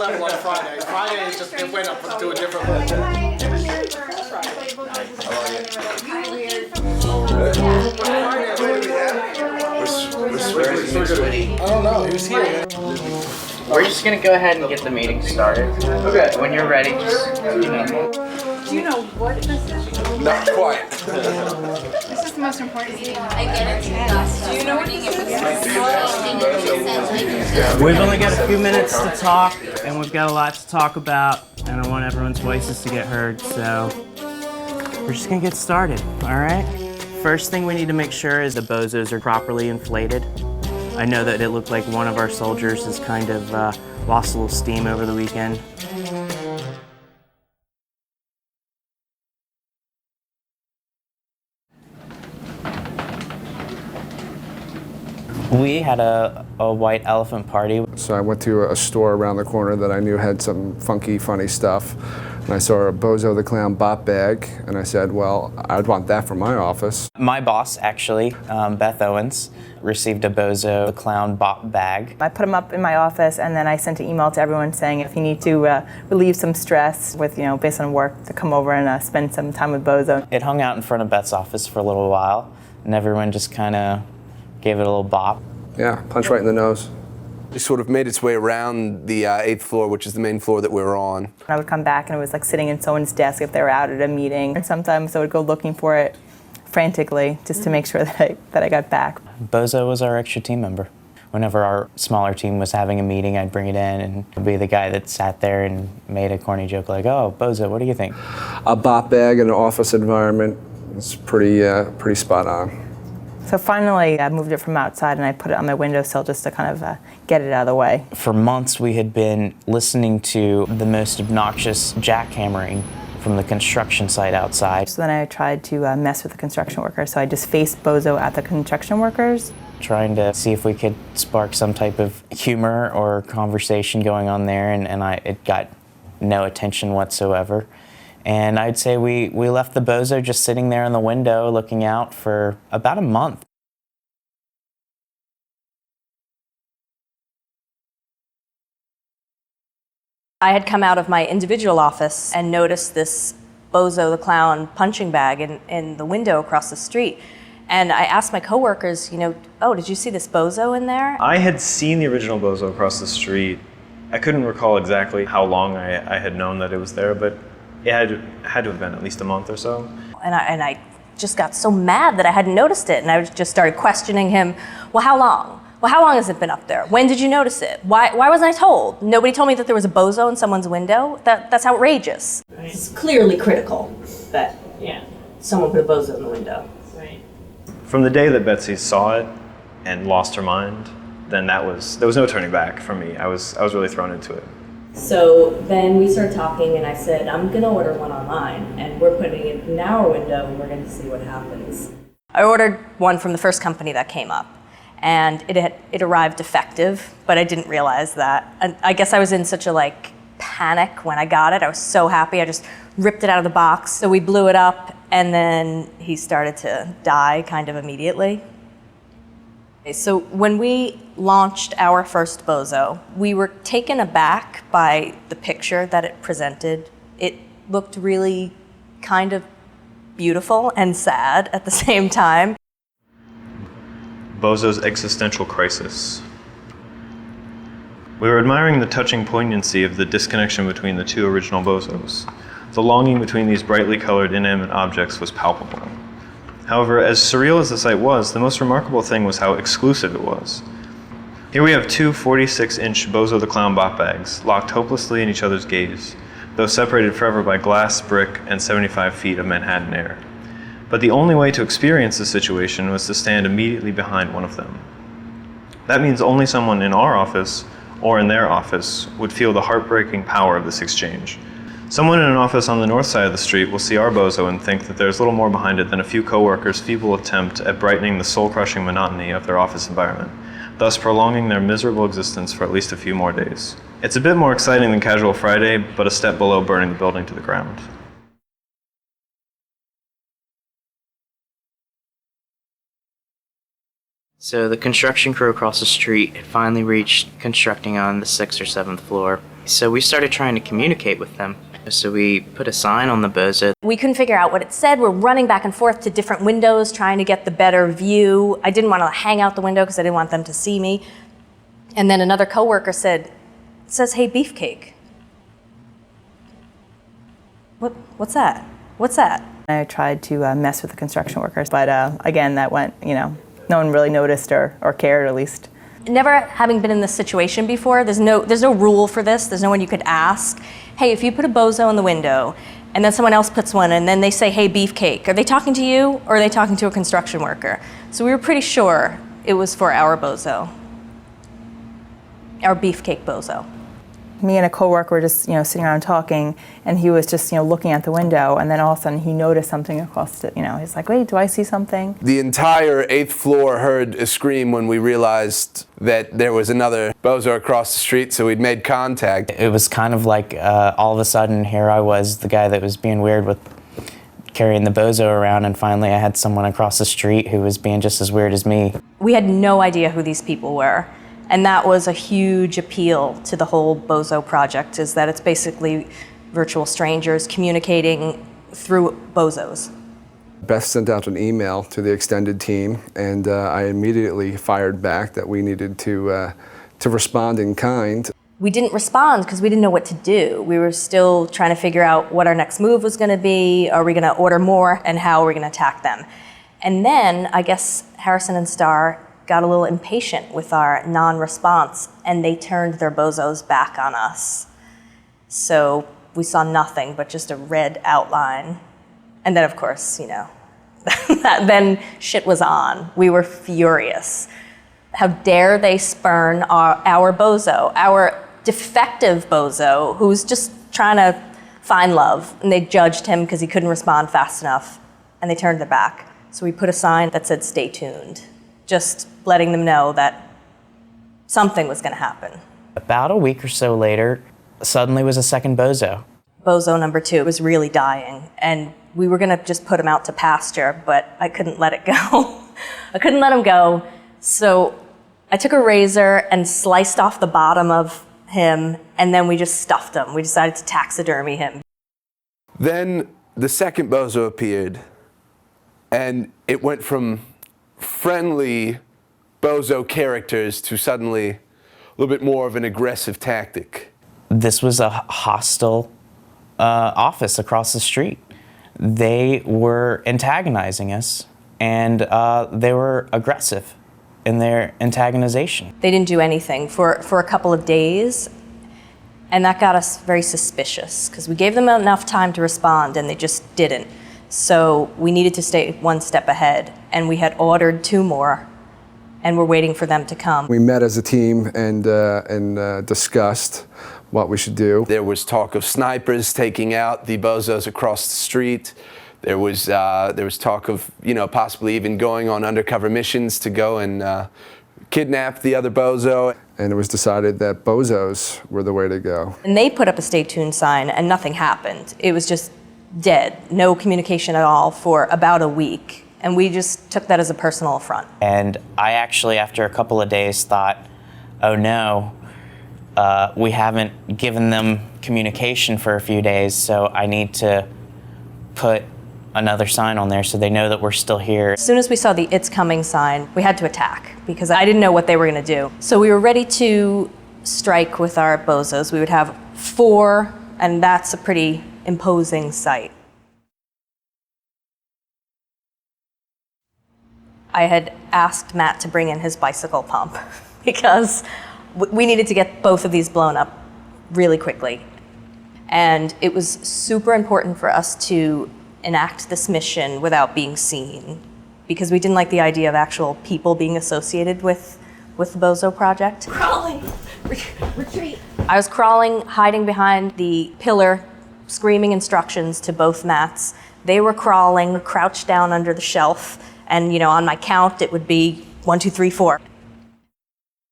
level on Friday. Friday is just, it went up to a different level. I don't know, who's here, man? We're just gonna go ahead and get the meeting started. Okay. When you're ready, just, Do you know what this is? Not quite. This is the most important meeting. I get it. Do you know what this is? We've only got a few minutes to talk, and we've got a lot to talk about, and I want everyone's voices to get heard, so we're just gonna get started, all right? First thing we need to make sure is the Bozos are properly inflated. I know that it looked like one of our soldiers has kind of lost a little steam over the weekend. We had a white elephant party. So I went to a store around the corner that I knew had some funky, funny stuff. And I saw a Bozo the Clown bop bag, and I said, well, I'd want that for my office. My boss, actually, Beth Owens, received a Bozo the Clown bop bag. I put them up in my office, and then I sent an email to everyone saying if you need to relieve some stress with, based on work, to come over and spend some time with Bozo. It hung out in front of Beth's office for a little while, and everyone just kind of gave it a little bop. Yeah, punch right in the nose. It sort of made its way around the 8th floor, which is the main floor that we were on. I would come back and it was like sitting in someone's desk if they were out at a meeting. And sometimes I would go looking for it frantically just to make sure that I got back. Bozo was our extra team member. Whenever our smaller team was having a meeting, I'd bring it in and be the guy that sat there and made a corny joke like, oh, Bozo, what do you think? A bop bag in an office environment is pretty spot on. So finally, I moved it from outside and I put it on my windowsill just to kind of get it out of the way. For months, we had been listening to the most obnoxious jackhammering from the construction site outside. So then I tried to mess with the construction workers. So I just faced Bozo at the construction workers. Trying to see if we could spark some type of humor or conversation going on there, and it got no attention whatsoever. And I'd say we left the Bozo just sitting there in the window looking out for about a month. I had come out of my individual office and noticed this Bozo the Clown punching bag in the window across the street. And I asked my coworkers, oh, did you see this Bozo in there? I had seen the original Bozo across the street. I couldn't recall exactly how long I had known that it was there, but it had to have been at least a month or so. And I just got so mad that I hadn't noticed it, and I just started questioning him. Well, how long? Well, how long has it been up there? When did you notice it? Why wasn't I told? Nobody told me that there was a Bozo in someone's window? That's outrageous. It's clearly critical that someone put a Bozo in the window. Right. From the day that Betsy saw it and lost her mind, then there was no turning back for me. I was really thrown into it. So then we started talking, and I said, I'm going to order one online, and we're putting it in our window, and we're going to see what happens. I ordered one from the first company that came up, and it arrived defective, but I didn't realize that. And I guess I was in such a panic when I got it. I was so happy. I just ripped it out of the box. So we blew it up, and then he started to die kind of immediately. So when we launched our first Bozo, we were taken aback by the picture that it presented. It looked really kind of beautiful and sad at the same time. Bozo's existential crisis. We were admiring the touching poignancy of the disconnection between the two original Bozos. The longing between these brightly colored inanimate objects was palpable. However, as surreal as the sight was, the most remarkable thing was how exclusive it was. Here we have two 46-inch Bozo the Clown bop bags, locked hopelessly in each other's gaze, though separated forever by glass, brick, and 75 feet of Manhattan air. But the only way to experience the situation was to stand immediately behind one of them. That means only someone in our office or in their office would feel the heartbreaking power of this exchange. Someone in an office on the north side of the street will see our Bozo and think that there's little more behind it than a few coworkers' feeble attempt at brightening the soul-crushing monotony of their office environment, thus prolonging their miserable existence for at least a few more days. It's a bit more exciting than Casual Friday, but a step below burning the building to the ground. So the construction crew across the street had finally reached constructing on the 6th or 7th floor. So we started trying to communicate with them. So we put a sign on the Bozo. We couldn't figure out what it said. We're running back and forth to different windows trying to get the better view. I didn't want to hang out the window because I didn't want them to see me. And then another coworker said, "It says, hey, beefcake." What's that? What's that? I tried to mess with the construction workers, but again, that went, no one really noticed or cared, at least. Never having been in this situation before, there's no rule for this. There's no one you could ask, hey, if you put a Bozo in the window and then someone else puts one and then they say, hey, beefcake, are they talking to you or are they talking to a construction worker? So we were pretty sure it was for our Bozo, our beefcake Bozo. Me and a coworker were just, sitting around talking, and he was just, looking at the window, and then all of a sudden he noticed something across the, he's like, wait, do I see something? The entire 8th floor heard a scream when we realized that there was another Bozo across the street, so we'd made contact. It was kind of like all of a sudden here I was, the guy that was being weird with carrying the Bozo around, and finally I had someone across the street who was being just as weird as me. We had no idea who these people were. And that was a huge appeal to the whole Bozo project, is that it's basically virtual strangers communicating through Bozos. Beth sent out an email to the extended team, and I immediately fired back that we needed to respond in kind. We didn't respond because we didn't know what to do. We were still trying to figure out what our next move was going to be. Are we going to order more, and how are we going to attack them? And then I guess Harrison and Starr got a little impatient with our non-response, and they turned their Bozos back on us. So we saw nothing but just a red outline. And then, of course, then shit was on. We were furious. How dare they spurn our Bozo, our defective Bozo, who's just trying to find love. And they judged him because he couldn't respond fast enough, and they turned their back. So we put a sign that said, stay tuned, just letting them know that something was going to happen. About a week or so later, suddenly was a second Bozo. Bozo number 2 was really dying, and we were going to just put him out to pasture, but I couldn't let it go. I couldn't let him go, so I took a razor and sliced off the bottom of him, and then we just stuffed him. We decided to taxidermy him. Then the second Bozo appeared, and it went from friendly Bozo characters to suddenly a little bit more of an aggressive tactic. This was a hostile office across the street. They were antagonizing us, and they were aggressive in their antagonization. They didn't do anything for a couple of days, and that got us very suspicious because we gave them enough time to respond and they just didn't. So we needed to stay one step ahead, and we had ordered 2 more, and we're waiting for them to come. We met as a team and discussed what we should do. There was talk of snipers taking out the Bozos across the street. There was talk of possibly even going on undercover missions to go and kidnap the other Bozo. And it was decided that Bozos were the way to go. And they put up a stay tuned sign, and nothing happened. It was just dead, no communication at all for about a week. And we just took that as a personal affront. And I actually, after a couple of days, thought, oh no, we haven't given them communication for a few days, so I need to put another sign on there so they know that we're still here. As soon as we saw the "It's coming" sign, we had to attack because I didn't know what they were going to do. So we were ready to strike with our Bozos. We would have 4, and that's a pretty imposing sight. I had asked Matt to bring in his bicycle pump because we needed to get both of these blown up really quickly. And it was super important for us to enact this mission without being seen because we didn't like the idea of actual people being associated with the Bozo project. Crawling! Retreat! I was crawling, hiding behind the pillar, screaming instructions to both Matts. They were crawling, crouched down under the shelf, and on my count it would be 1, 2, 3, 4.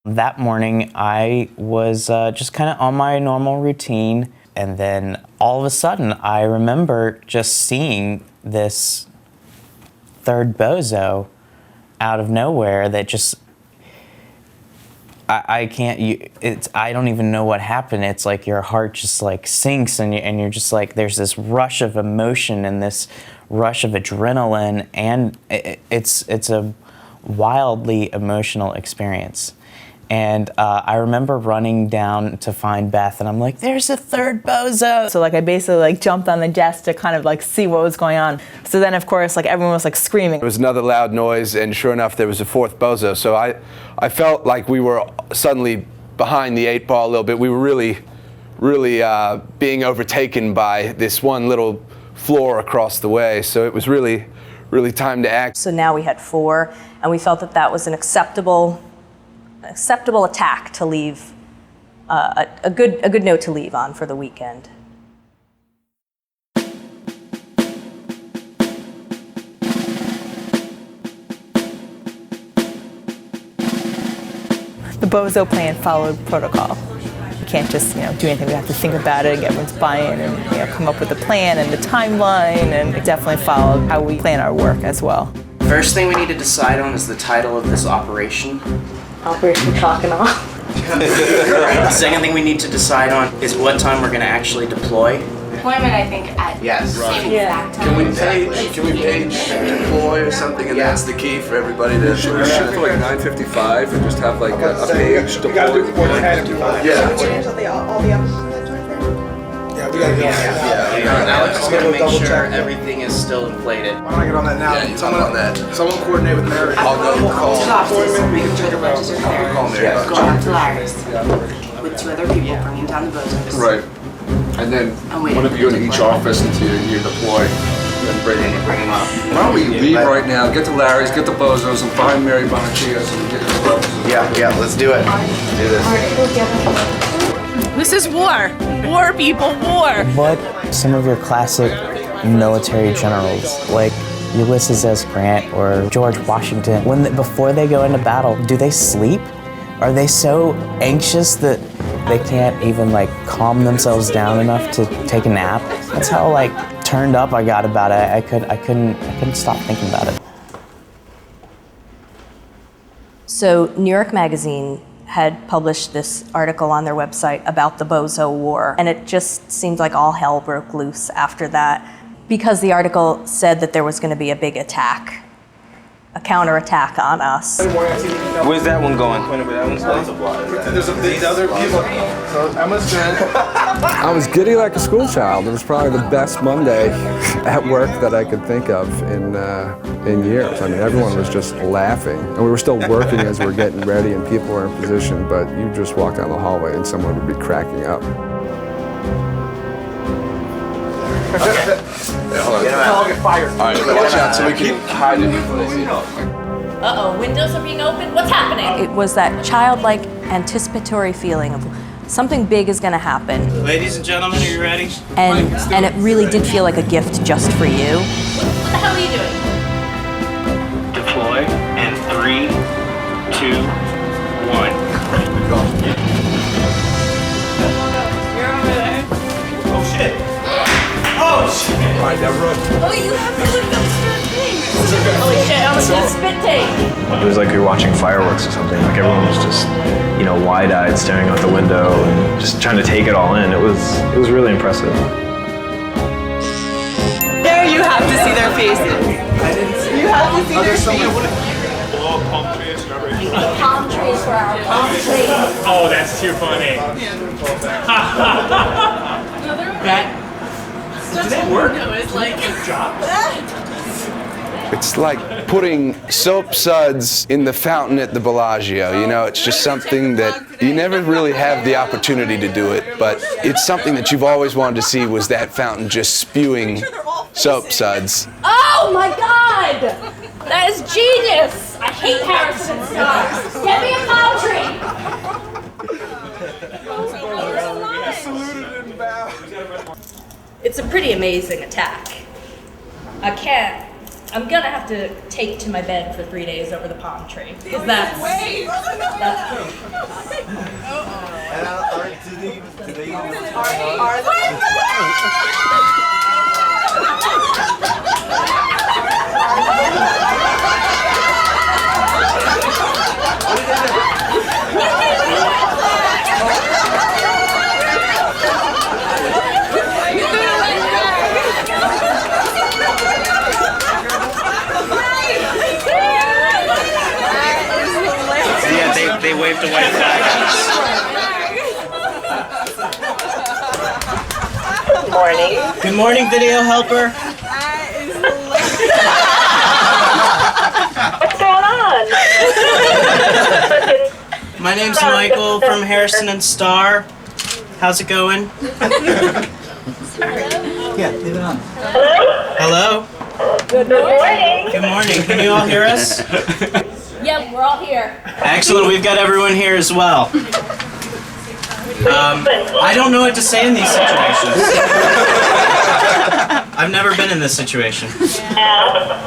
That morning I was just kind of on my normal routine, and then all of a sudden I remember just seeing this third Bozo out of nowhere that just, I can't. I don't even know what happened. It's like your heart just like sinks, and you're just like there's this rush of emotion and this rush of adrenaline, and it's a wildly emotional experience. And I remember running down to find Beth, and I'm like, "There's a third Bozo!" So like I basically like jumped on the desk to kind of like see what was going on. So then of course like everyone was like screaming. There was another loud noise, and sure enough, there was a fourth Bozo. So I felt like we were suddenly behind the 8 ball a little bit. We were really being overtaken by this one little floor across the way. So it was really time to act. So now we had 4, and we felt that that was an acceptable attack to leave, a good note to leave on for the weekend. The Bozo plan followed protocol. You can't just do anything. We have to think about it and get everyone's buy-in and come up with a plan and the timeline, and it definitely followed how we plan our work as well. First thing we need to decide on is the title of this operation. Operation Cock and All. The second thing we need to decide on is what time we're going to actually deploy. Deployment, I think, at same exact time. Can we page deploy or something, and that's the key for everybody to shoot for like 9:55 and just have like a page deploy. gotta do it before 10:55. Yeah. Now let's just gotta make sure everything is still inflated. Why don't I get on that now? Yeah, you talk on that. Someone coordinate with Mary. I'll go call. We can try to register there. Call Mary. Go out to Larry's with 2 other people, bringing down the Bozos. Right. And then one of you in each office until you deploy. And bring them up. Why don't we leave right now, get to Larry's, get the Bozos, and find Mary Bonaccia so we get this stuff. Yeah, let's do it. Let's do this. This is war. War, people, war. What some of your classic military generals, like Ulysses S. Grant or George Washington, before they go into battle, do they sleep? Are they so anxious that they can't even like calm themselves down enough to take a nap? That's how like turned up I got about it. I couldn't stop thinking about it. So New York Magazine had published this article on their website about the Bozo War, and it just seemed like all hell broke loose after that, because the article said that there was going to be a big attack, a counterattack on us. Where's that one going? There's these other people. So Emma's good. I was giddy like a school child. It was probably the best Monday at work that I could think of in years. I mean, everyone was just laughing, and we were still working as we were getting ready, and people were in position. But you just walk down the hallway, and someone would be cracking up. Hold on. I'll get fired. All right, watch out so we can hide it before they see it. Uh-oh, windows are being opened? What's happening? It was that childlike anticipatory feeling of something big is going to happen. Ladies and gentlemen, are you ready? And it really did feel like a gift just for you. What the hell are you doing? Deploy in 3, 2, 1. Oh shit! Oh shit! All right, now run. Oh, you have to look up certain things. Holy shit, how much is spit take? It was like we were watching fireworks or something. Like everyone was just, wide-eyed, staring out the window and just trying to take it all in. It was really impressive. There you have to see their faces. You have to see their faces. Palm trees for our palm trees. Oh, that's too funny. Did it work? No, it's like good job. It's like putting soap suds in the fountain at the Bellagio. It's just something that you never really have the opportunity to do it, but it's something that you've always wanted to see, was that fountain just spewing soap suds. Oh my god! That is genius! I hate Harrison stars. Get me a palm tree! It's a pretty amazing attack. I'm gonna have to take to my bed for 3 days over the palm tree. Because that's waved a white flag. Good morning. Good morning, VideoHelper. What's going on? My name's Michael from Harrison and Star. How's it going? Yeah, leave it on. Hello? Good morning. Good morning. Can you all hear us? Yep, we're all here. Excellent. We've got everyone here as well. I don't know what to say in these situations. I've never been in this situation.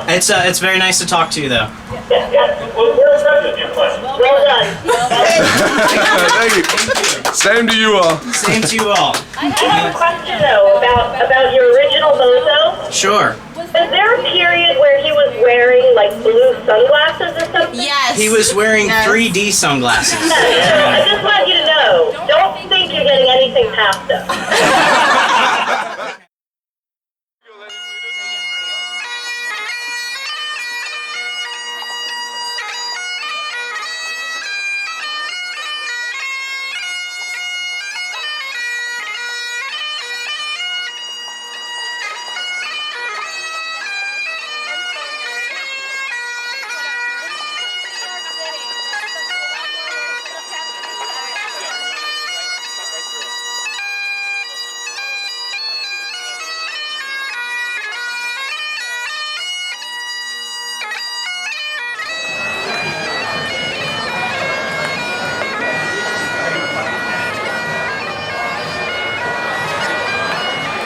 It's very nice to talk to you, though. Well done. Thank you. Same to you all. Same to you all. I have a question though about your original Bozo. Sure. Was there a period where he was wearing like blue sunglasses or something? Yes. He was wearing 3D sunglasses. I just want you to know, don't think you're getting anything past us.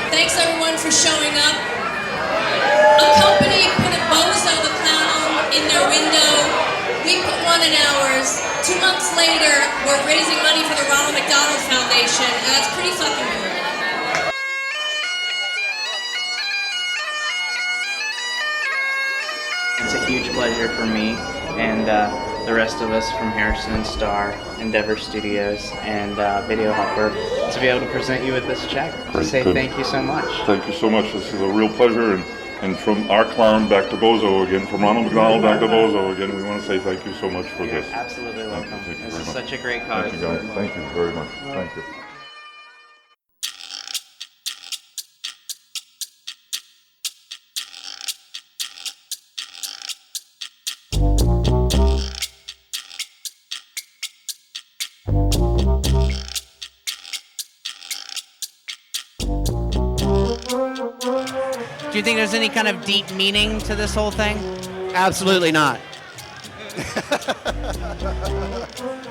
Thanks everyone for showing up. A company put a Bozo the Clown in their window. We put one in ours. 2 months later, we're raising money for the Ronald McDonald Foundation, and that's pretty fucking cool. It's a huge pleasure for me and the rest of us from Harrison and Star, Endeavor Studios, and VideoHelper to be able to present you with this check. To say thank you so much. Thank you so much. This is a real pleasure. And from our clown back to Bozo again, from Ronald McDonald back to Bozo again, we want to say thank you so much for this. Absolutely welcome. Thank you This very is much. such a great cause. Thank you guys. Thank you very much. Thank you. Do you think there's any kind of deep meaning to this whole thing? Absolutely not.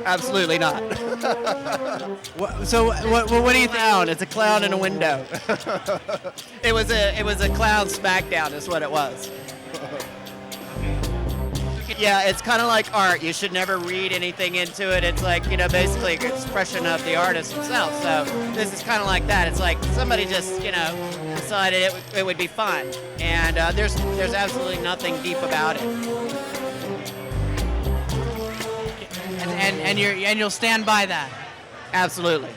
Absolutely not. So what do you think? It's a clown in a window. It was a clown smackdown is what it was. Yeah, it's kind of like art. You should never read anything into it. It's like, basically an expression of the artist himself. So this is kind of like that. It's like somebody just, decided it would be fun. And there's absolutely nothing deep about it. And you'll stand by that. Absolutely.